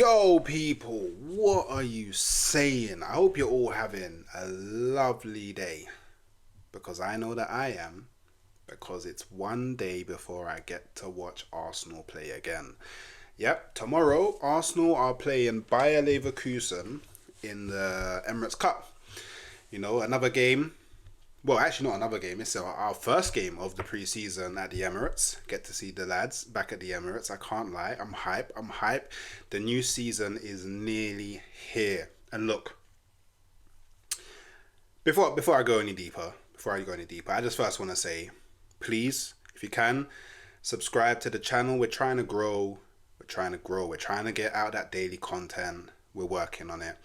Yo, people, what are you saying? I hope you're all having a lovely day because I know that I am, because it's one day before I get to watch Arsenal play again. Yep, tomorrow Arsenal are playing Bayer Leverkusen in the Emirates Cup. You know, another game. Well, actually, not another game. It's our first game of the preseason at the Emirates. Get to see the lads back at the Emirates. I can't lie. I'm hype. I'm hype. The new season is nearly here. And look, before I go any deeper, I just first want to say, please, if you can, subscribe to the channel. We're trying to grow. We're trying to get out that daily content. We're working on it.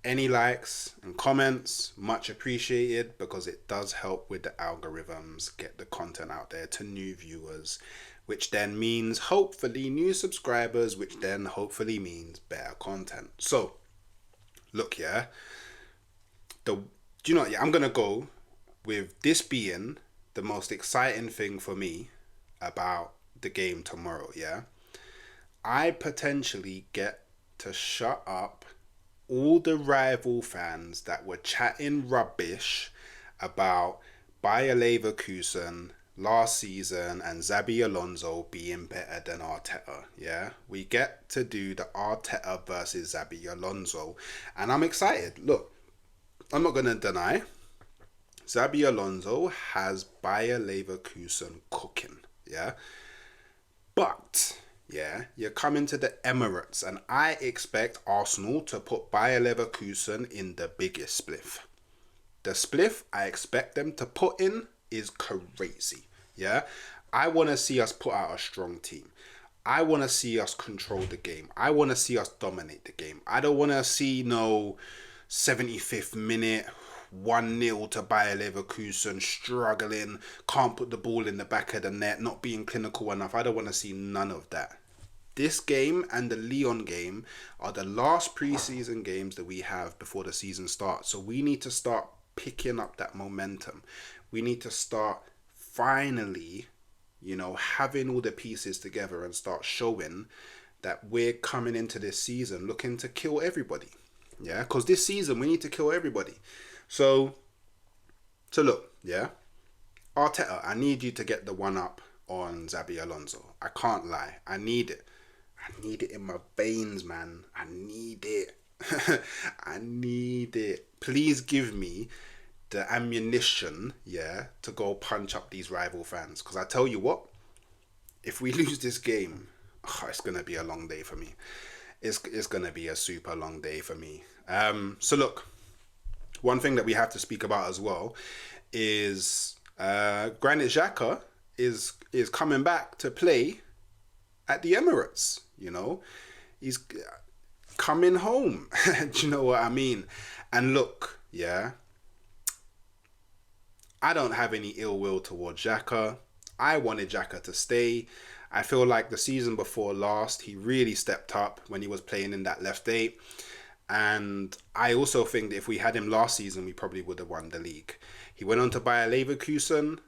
Any likes and comments, much appreciated, because it does help with the algorithms, get the content out there to new viewers, which then means hopefully new subscribers, which then hopefully means better content. So, look, yeah, I'm gonna go with this being the most exciting thing for me about the game tomorrow. Yeah, I potentially get to shut up all the rival fans that were chatting rubbish about Bayer Leverkusen last season and Xabi Alonso being better than Arteta. Yeah, we get to do the Arteta versus Xabi Alonso, and I'm excited. Look, I'm not gonna deny Xabi Alonso has Bayer Leverkusen cooking. Yeah, but yeah, you're coming to the Emirates, and I expect Arsenal to put Bayer Leverkusen in the biggest spliff. The spliff I expect them to put in is crazy. Yeah, I want to see us put out a strong team. I want to see us control the game. I want to see us dominate the game. I don't want to see no 75th minute 1-0 to Bayer Leverkusen, struggling, can't put the ball in the back of the net, not being clinical enough. I don't want to see none of that. This game and the Lyon game are the last preseason games that we have before the season starts. So we need to start picking up that momentum. We need to start finally, having all the pieces together and start showing that we're coming into this season looking to kill everybody. Yeah, because this season we need to kill everybody. So look, yeah, Arteta, I need you to get the one up on Xabi Alonso. I can't lie. I need it. I need it in my veins, man. I need it. I need it. Please give me the ammunition, yeah, to go punch up these rival fans. Because I tell you what, if we lose this game, it's going to be a long day for me. It's going to be a super long day for me. So look, one thing that we have to speak about as well is Granit Xhaka is coming back to play at the Emirates. He's coming home. Do you know what I mean? And look, yeah, I don't have any ill will towards Xhaka. I wanted Xhaka to stay. I feel like the season before last, he really stepped up when he was playing in that left eight. And I also think that if we had him last season, we probably would have won the league. He went on to Bayer Leverkusen.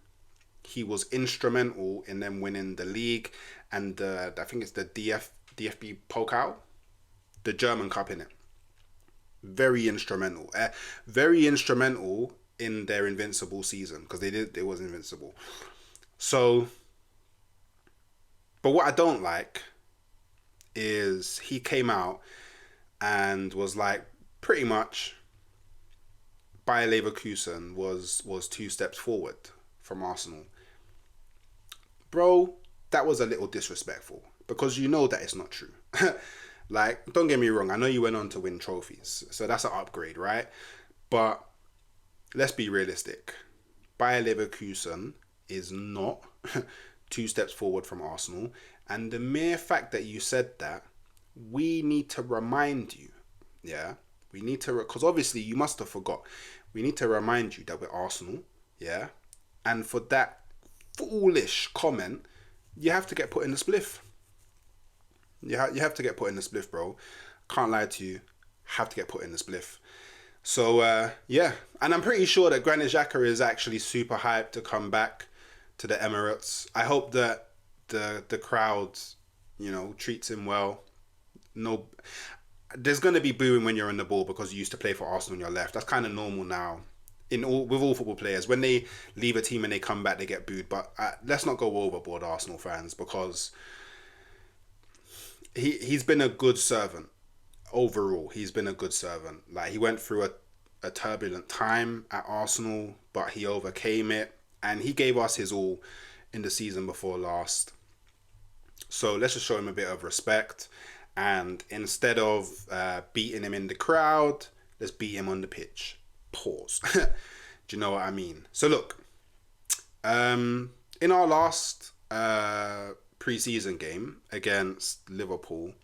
He was instrumental in them winning the league and I think it's the DFB Pokal, the German Cup in it. Very instrumental. Very instrumental in their invincible season, because it was invincible. So, but what I don't like is he came out and was like, pretty much Bayer Leverkusen was 2 steps forward from Arsenal. Bro, that was a little disrespectful, because you know that it's not true. Like, don't get me wrong, I know you went on to win trophies, so that's an upgrade, right? But let's be realistic. Bayer Leverkusen is not 2 steps forward from Arsenal, and the mere fact that you said that, we need to remind you, yeah? We need to, because obviously you must have forgot. We need to remind you that we're Arsenal, yeah? And for that foolish comment, you have to get put in the spliff. You have to get put in the spliff, bro. Can't lie to you. Have to get put in the spliff. So, yeah. And I'm pretty sure that Granit Xhaka is actually super hyped to come back to the Emirates. I hope that the crowd, treats him well. no, there's going to be booing when you're on the ball because you used to play for Arsenal on your left. That's kind of normal now. With all football players, when they leave a team and they come back, they get booed. But let's not go overboard, Arsenal fans, because he's been a good servant overall. He's been a good servant. Like, he went through a turbulent time at Arsenal, but he overcame it, and he gave us his all in the season before last. So let's just show him a bit of respect, and instead of beating him in the crowd, let's beat him on the pitch. Pause. Do you know what I mean? So look, in our last pre-season game against Liverpool,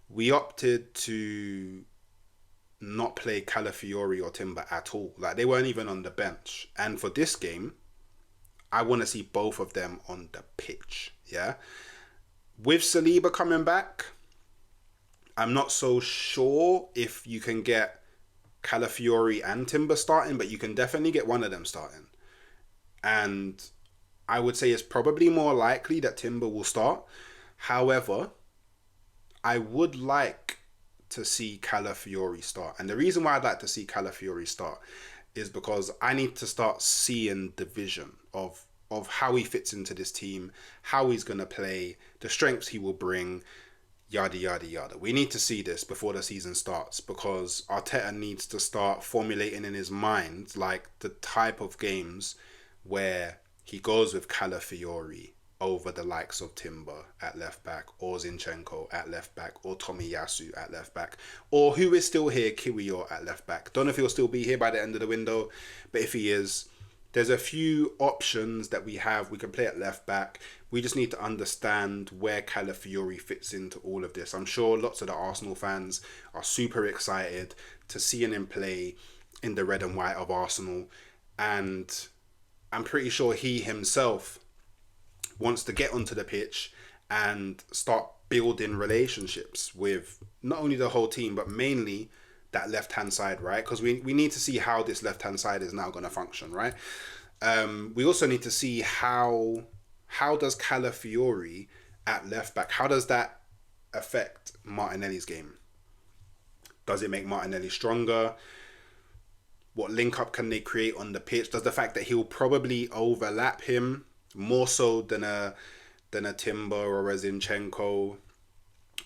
we opted to not play Calafiori or Timber at all. Like, they weren't even on the bench. And for this game, I want to see both of them on the pitch. Yeah. With Saliba coming back, I'm not so sure if you can get Calafiori and Timber starting, but you can definitely get one of them starting. And I would say it's probably more likely that Timber will start. However, I would like to see Calafiori start. And the reason why I'd like to see Calafiori start is because I need to start seeing the vision of how he fits into this team, how he's going to play, the strengths he will bring, yada, yada, yada. We need to see this before the season starts, because Arteta needs to start formulating in his mind like the type of games where he goes with Calafiori over the likes of Timber at left back, or Zinchenko at left back, or Tomiyasu at left back, or who is still here, Kiwior at left back. Don't know if he'll still be here by the end of the window, but if he is, there's a few options that we have. We can play at left back. We just need to understand where Calafiori fits into all of this. I'm sure lots of the Arsenal fans are super excited to seeing him play in the red and white of Arsenal. And I'm pretty sure he himself wants to get onto the pitch and start building relationships with not only the whole team, but mainly that left-hand side, right? Because we need to see how this left-hand side is now going to function, right? We also need to see how does Calafiori at left back, how does that affect Martinelli's game? Does it make Martinelli stronger? What link-up can they create on the pitch? Does the fact that he'll probably overlap him more so than a Timber or a Zinchenko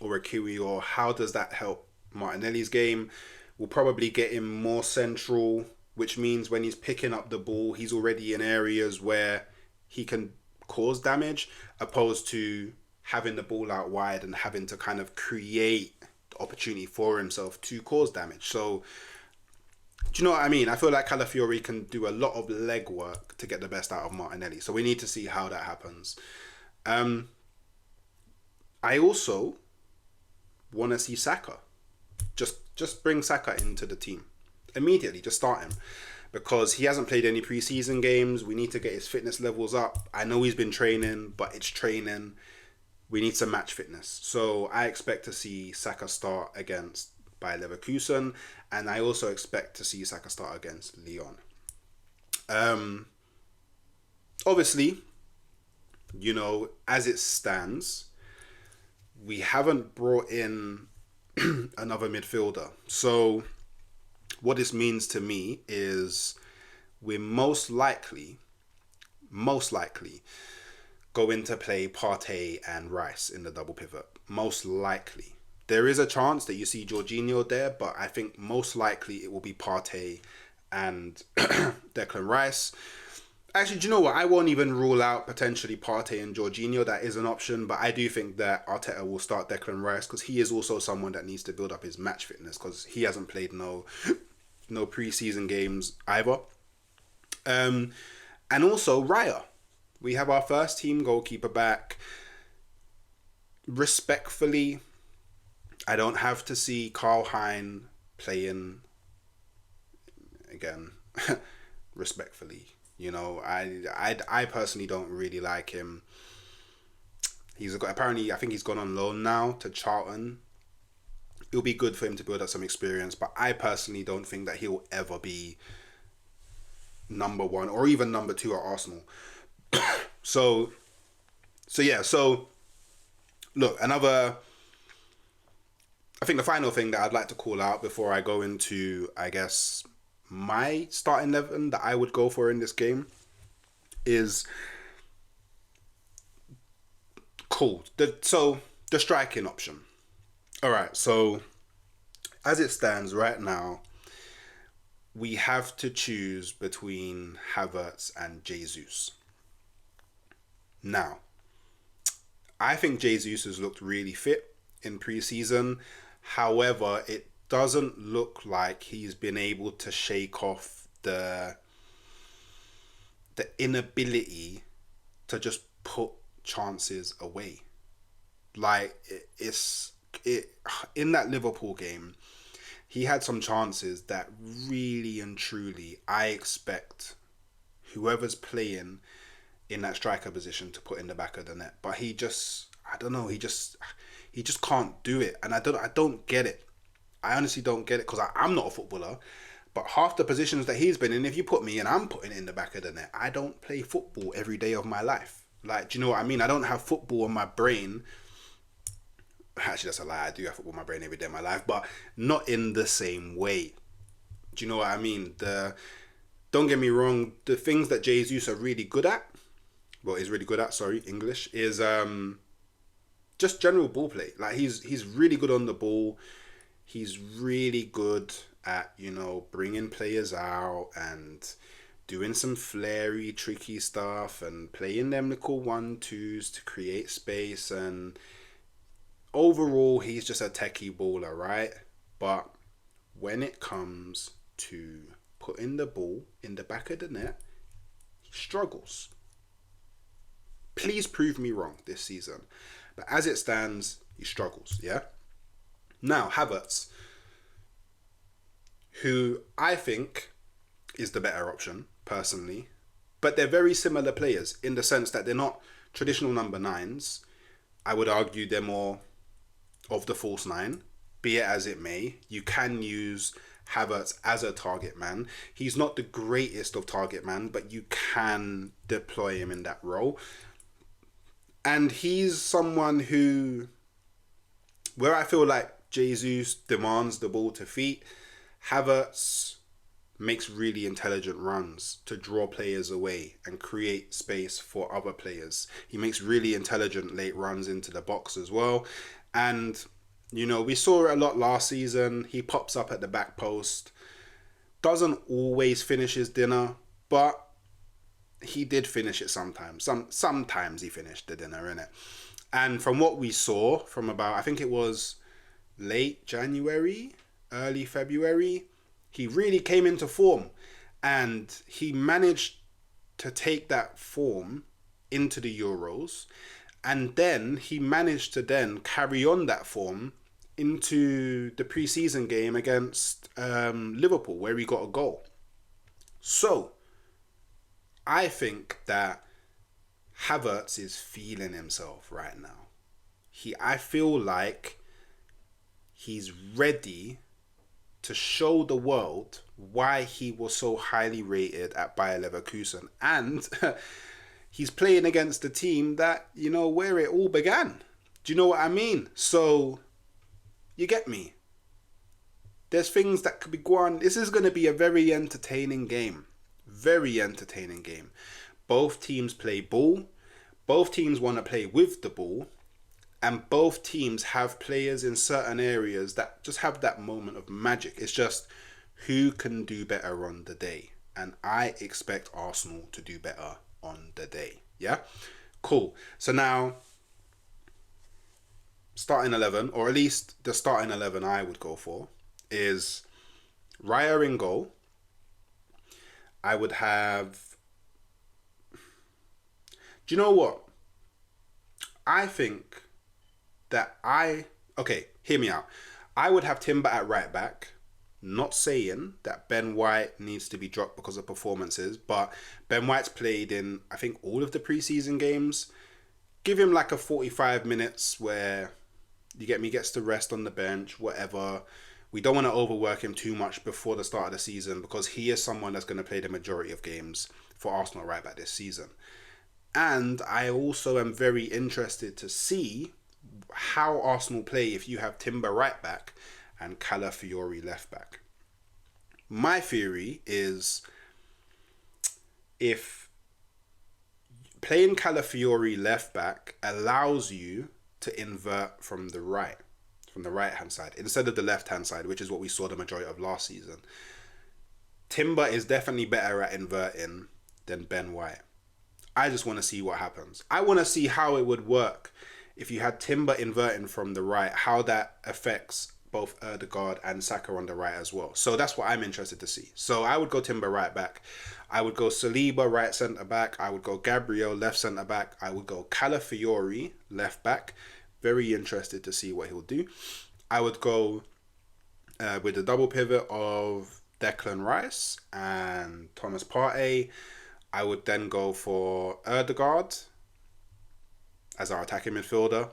or a Kiwi, or how does that help Martinelli's game? We'll probably get him more central, which means when he's picking up the ball, he's already in areas where he can cause damage, opposed to having the ball out wide and having to kind of create the opportunity for himself to cause damage. So, do you know what I mean? I feel like Calafiori can do a lot of legwork to get the best out of Martinelli. So we need to see how that happens. I also want to see Saka. Just bring Saka into the team immediately. Just start him, because he hasn't played any preseason games. We need to get his fitness levels up. I know he's been training, but it's training. We need some match fitness. So I expect to see Saka start against by Leverkusen, and I also expect to see Saka start against Lyon. Obviously, you know, as it stands, we haven't brought in another midfielder. So what this means to me is we're most likely going to play Partey and Rice in the double pivot. Most likely. There is a chance that you see Jorginho there, but I think most likely it will be Partey and Declan Rice. Actually, do you know what? I won't even rule out potentially Partey and Jorginho. That is an option, but I do think that Arteta will start Declan Rice, because he is also someone that needs to build up his match fitness, because he hasn't played no preseason games either. And also Raya. We have our first team goalkeeper back. Respectfully, I don't have to see Karl Hein playing again. Respectfully, you know, I personally don't really like him. Apparently, I think he's gone on loan now to Charlton. It'll be good for him to build up some experience, but I personally don't think that he'll ever be number one or even number two at Arsenal. So look, another I think the final thing that I'd like to call out before I go into, I guess, my starting 11 that I would go for in this game is cool. The striking option. All right, so as it stands right now, we have to choose between Havertz and Jesus. Now, I think Jesus has looked really fit in preseason. However, it doesn't look like he's been able to shake off the inability to just put chances away. Like it in that Liverpool game, he had some chances that really and truly I expect whoever's playing in that striker position to put in the back of the net. But he just, I don't know, he just can't do it, and I don't get it. I honestly don't get it because I'm not a footballer. But half the positions that he's been in, if you put me in, I'm putting it in the back of the net. I don't play football every day of my life. Like, do you know what I mean? I don't have football on my brain. Actually, that's a lie. I do have football on my brain every day of my life, but not in the same way. Do you know what I mean? Don't get me wrong. The things that Jesus are really good at, well, is really good at. Sorry, English is just general ball play. Like he's really good on the ball. He's really good at, bringing players out and doing some flary, tricky stuff and playing them little 1-2s to create space. And overall, he's just a techie baller, right? But when it comes to putting the ball in the back of the net, he struggles. Please prove me wrong this season. But as it stands, he struggles, yeah? Now, Havertz, who I think is the better option, personally. But they're very similar players in the sense that they're not traditional number 9s. I would argue they're more of the false 9. Be it as it may, you can use Havertz as a target man. He's not the greatest of target man, but you can deploy him in that role. And he's someone who, where I feel like Jesus demands the ball to feet, Havertz makes really intelligent runs to draw players away and create space for other players. He makes really intelligent late runs into the box as well. And, we saw it a lot last season. He pops up at the back post. Doesn't always finish his dinner, but he did finish it sometimes. Sometimes he finished the dinner, innit? And from what we saw from about, I think it was late January, early February, he really came into form. And he managed to take that form into the Euros. And then he managed to then carry on that form into the preseason game against Liverpool, where he got a goal. So, I think that Havertz is feeling himself right now. I feel like he's ready to show the world why he was so highly rated at Bayer Leverkusen. And he's playing against the team that, where it all began. Do you know what I mean? So, you get me. There's things that could be going. This is going to be a very entertaining game. Very entertaining game. Both teams play ball. Both teams want to play with the ball. And both teams have players in certain areas that just have that moment of magic. It's just who can do better on the day. And I expect Arsenal to do better on the day. Yeah? Cool. So now, starting 11, or at least the starting 11 I would go for, is Raya in goal. I would have... Do you know what? I think that okay, hear me out. I would have Timber at right back. Not saying that Ben White needs to be dropped because of performances, but Ben White's played in, I think, all of the preseason games. Give him like a 45 minutes where, you get me, gets to rest on the bench, whatever. We don't want to overwork him too much before the start of the season because he is someone that's going to play the majority of games for Arsenal right back this season. And I also am very interested to see how Arsenal play if you have Timber right back and Calafiori left back. My theory is if playing Calafiori left back allows you to invert from the right hand side instead of the left hand side, which is what we saw the majority of last season. Timber is definitely better at inverting than Ben White. I just want to see what happens. I want to see how it would work if you had Timber inverting from the right, how that affects both Ødegaard and Saka on the right as well. So that's what I'm interested to see. So I would go Timber right back. I would go Saliba right centre back. I would go Gabriel left centre back. I would go Calafiori left back. Very interested to see what he'll do. I would go with the double pivot of Declan Rice and Thomas Partey. I would then go for Ødegaard as our attacking midfielder.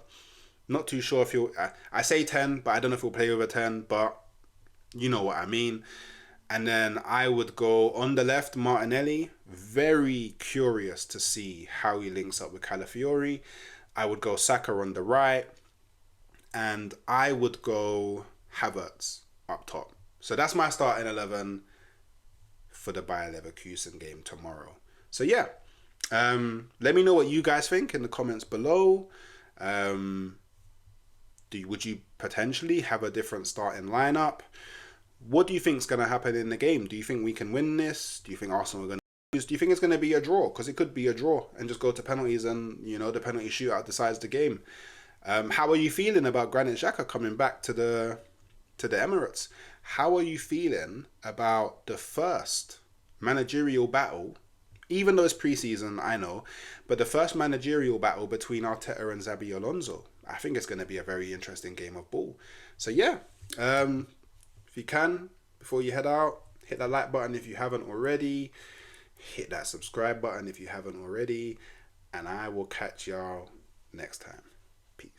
Not too sure if he'll... I say 10, but I don't know if he'll play with a 10, but you know what I mean. And then I would go on the left, Martinelli. Very curious to see how he links up with Calafiori. I would go Saka on the right. And I would go Havertz up top. So that's my starting 11 for the Bayer Leverkusen game tomorrow. So yeah, let me know what you guys think in the comments below. Would you potentially have a different starting lineup? What do you think is going to happen in the game? Do you think we can win this? Do you think Arsenal are going to lose? Do you think it's going to be a draw? Because it could be a draw and just go to penalties and, you know, the penalty shootout decides the game. How are you feeling about Granit Xhaka coming back to the Emirates? How are you feeling about the first managerial battle, even though it's preseason, I know, but the first managerial battle between Arteta and Xabi Alonso? I think it's going to be a very interesting game of ball. So yeah, if you can, before you head out, hit that like button if you haven't already. Hit that subscribe button if you haven't already. And I will catch y'all next time. Peace.